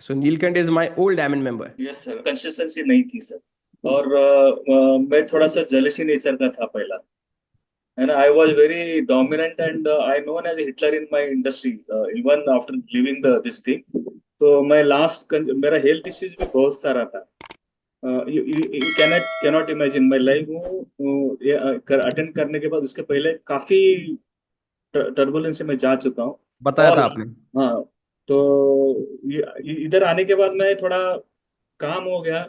So Neelkanth is my old Diamond member. Yes sir, consistency नहीं थी sir. और मैं थोड़ा सा जेलसी नेचर का था पहला, and I was very dominant and I known as a Hitler in my industry even after leaving the this thing। तो मैं लास्ट मेरा हेल्थ इश्यूज भी बहुत सारा था। यू कैनॉट इमेजिन मैं लाइव हूँ अटेंड करने के बाद उसके पहले काफी टर्बुलेंस से मैं जा चुका हूँ। बताया और था आपने। हाँ, तो इधर आने के बाद मैं थोड़ा काम हो गया।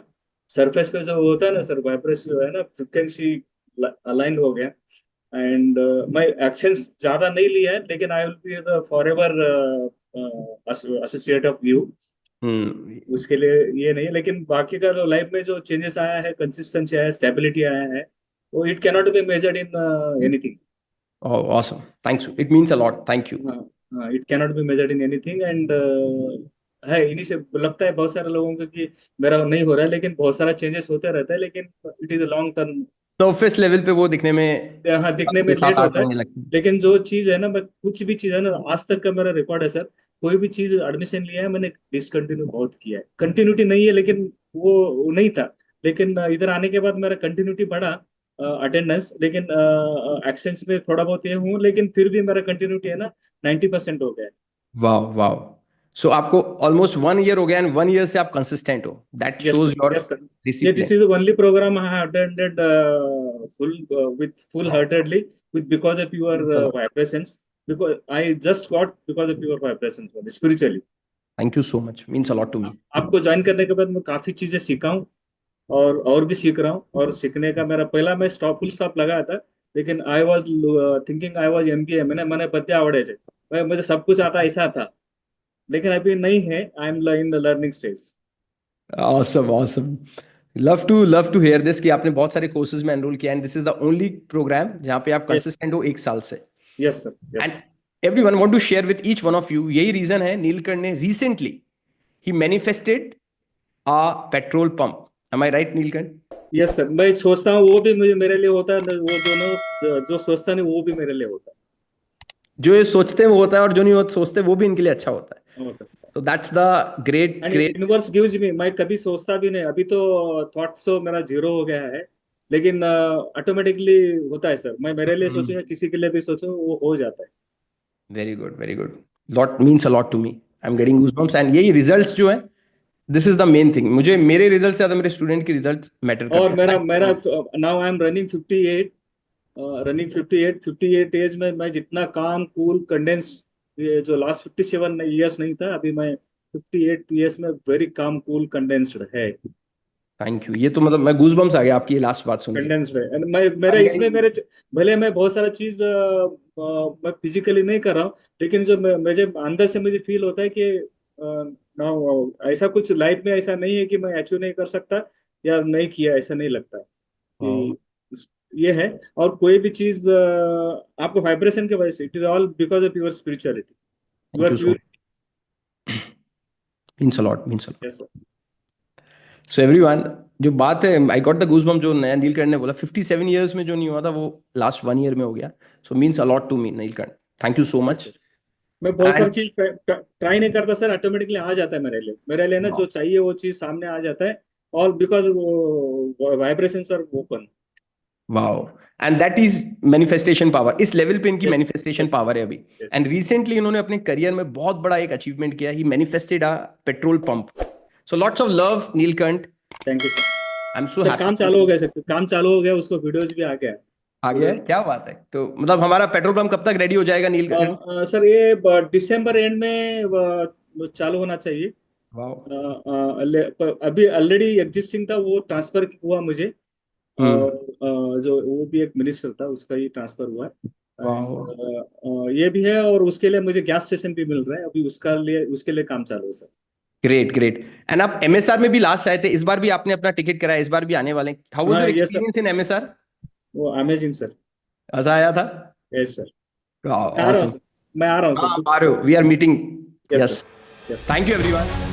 सरफेस पे जो होता है ना सर, वाइब्रेशन जो है ना, फ्रिक्वेंसी अलाइन हो गया। एंड माय एक्शंस ज्यादा नहीं लिया है, लेकिन I will be the forever associate of you. Hmm. उसके लिए ये नहीं है, लेकिन बाकी का जो लाइफ में जो चेंजेस आया है, कंसिस्टेंसी आया है, स्टेबिलिटी आया है, वो it cannot be measured in anything. Oh, awesome. Thanks. It means a lot. Thank you. हाँ हाँ, it cannot be measured in anything. And है, इन्हीं से लगता है बहुत सारे लोगों को कि मेरा नहीं हो रहा है, लेकिन बहुत सारा चेंजेस होते रहता है, लेकिन it is a long term. Surface level पे वो दिखने में हाँ, दिखने में छह सात लेट आठ होता है, महीने लगते हैं। लेकिन जो चीज है ना, मैं कुछ भी चीज है ना, आज तक का मेरा रिकॉर्ड है सर। कोई भी चीज एडमिशन लिया है मैंने, डिसकंटिन्यू बहुत किया है। कंटिन्यूटी नहीं है, लेकिन वो नहीं था। लेकिन इधर आने के बाद मेरा कंटिन्यूटी बढ़ा, अटेंडेंस, लेकिन एक्शंस में थोड़ा बहुत ये हूँ, लेकिन फिर भी मेरा कंटिन्यूटी है ना 90% हो गया है। वाह वाह। सो आपको ऑलमोस्ट 1 ईयर हो गया एंड 1 ईयर से आप कंसिस्टेंट हो, that yes shows sir, your yes sir. ये this discipline. Is only programme I have attended full with full heartedly, with because of your vibrations, because I just got because of your vibrations spiritually। Thank you so much, means a lot to me. आपको join करने के बाद मैं काफी चीजें सीखा हूँ, और भी सीख रहा हूँ। और सीखने का मेरा पहला, मैं स्टॉप फुल स्टॉप लगाया था, लेकिन I was thinking I was MBA, मैंने पद्य आवड़े थे, मुझे सब कुछ आता ऐसा था, लेकिन अभी नहीं है। I am in the learning stage. Awesome awesome. Love to hear this कि आपने बहुत सारे कोर्सेज में एनरोल किया and this is the only programme जहाँ पे आप यस, कंसिस्टेंट हो 1 साल से। Yes sir, and yes. Everyone want to share with each one of you, यही रीजन है नीलकंठ ने रिसेंटली ही manifested a petrol pump. Am I right Neelkanth? Yes sir, मैं सोचता हूँ वो भी मुझे मेरे लिए होता है, वो दोनों जो सोचता नहीं वो भी मेरे लिए होता जो ये सोचते हैं वो होता है और जो नहीं सोचते वो भी इनके लिए अच्छा होता है। है, हो सकता है। तो that's the great and great. Universe gives me, मैं कभी सोचता भी नहीं, अभी तो थॉट सो मेरा जीरो हो गया है, लेकिन ऑटोमेटिकली होता है सर। मैं मेरे लिए सोचूं या किसी के लिए भी सोचूं, वो हो जाता है। Very good very good. Lot means a lot to me. I am getting yes. Goosebumps and यही रिजल्ट्स जो है, this is the main thing. मुझे मेरे रिजल्ट से ज्यादा मेरे स्टूडेंट के रिजल्ट मैटर और करते हैं। मेरा थैंक यू मेरा so much. Now I am running 58, running 58 age में मैं जितना काम कूल कंडेंस, ये जो लास्ट 57 ईयर्स नहीं था, अभी मैं 58 ईयर्स में वेरी काम कूल कंडेंस्ड है। थैंक यू, ये तो मतलब मैं गूज़बम्प्स आ गया आपकी ये लास्ट बात सुन के। कंडेंस्ड है, and मैं मेरे आई एम इसमें गेटिंग। मेरे भले मैं बहुत सारा चीज मैं फिजिकली नहीं कर रहा हूँ, लेकिन जो मुझे अंदर से मुझे फील होता है कि ना, ऐसा कुछ लाइफ में ऐसा नहीं है कि मैं अचीव नहीं कर सकता या नहीं किया, ऐसा नहीं लगता कि ये है। और कोई भी चीज आपको वाइब्रेशन के वजह से, it is all because of your spirituality, thank your you so pure. Much, means a lot means a lot. Yes sir. So everyone, जो बात है आई गॉट द गूज़बम्प जो नया नीलकंठ ने बोला 57 ईयर्स में जो नहीं हुआ था वो लास्ट 1 ईयर में हो गया। So means a lot to me Neelkanth. Thank you so yes much. Sir, मैं बहुत सारी एंड चीज ट्राई नहीं करता सर, ऑटोमेटिकली आ जाता है मेरे लिए ना, जो चाहिए वो चीज सामने आ जाता है। और because vibrations are open. Wow. And that is manifestation power, इस लेवल पे इनकी यस, मैनिफेस्टेशन यस, पावर है अभी। यस। एंड रिसेंटली इन्होंने अपने करियर में बहुत बड़ा एक अचीवमेंट किया, he manifested a petrol pump. So lots of love Neelkanth. Thank you sir. I am so sir काम चालू हो हैप्पी। गया सर, काम चालू हो गया, उसको वीडियोज भी आ गया है। आ गया है, वीडियोज। क्या बात है। तो मतलब हमारा पेट्रोल पंप कब तक रेडी हो जाएगा नीलकंठ? सर ये दिसंबर एंड में चालू होना चाहिए। वाओ। अभी ऑलरेडी एग्जिस्टिंग था, वो ट्रांसफर हुआ मुझे। हम्म। और जो वो भी एक मिनिस्टर था, उसका ही ट्रांसफर हुआ है। वाओ। एंड ये भी है, और उसके लिए मुझे गैस स्टेशन भी मिल रहा है अभी, उसके लिए काम चालू है सर। Great great. एंड आप एमएसआर में भी लास्ट आए थे, इस बार भी आपने अपना टिकट कराया, इस बार भी आने वाले हैं। हाउ वाज हाँ योर ये सर, एक्सपीरियंस इन एमएसआर? वो अमेजिंग सर। मजा आया था? Yes sir. मैं आ रहा हूँ ऑसम। सर, मैं आ रहा हूँ हाँ सर। आप आ रहे हो, we are meeting. Yes sir, yes. Yes. Thank you everyone.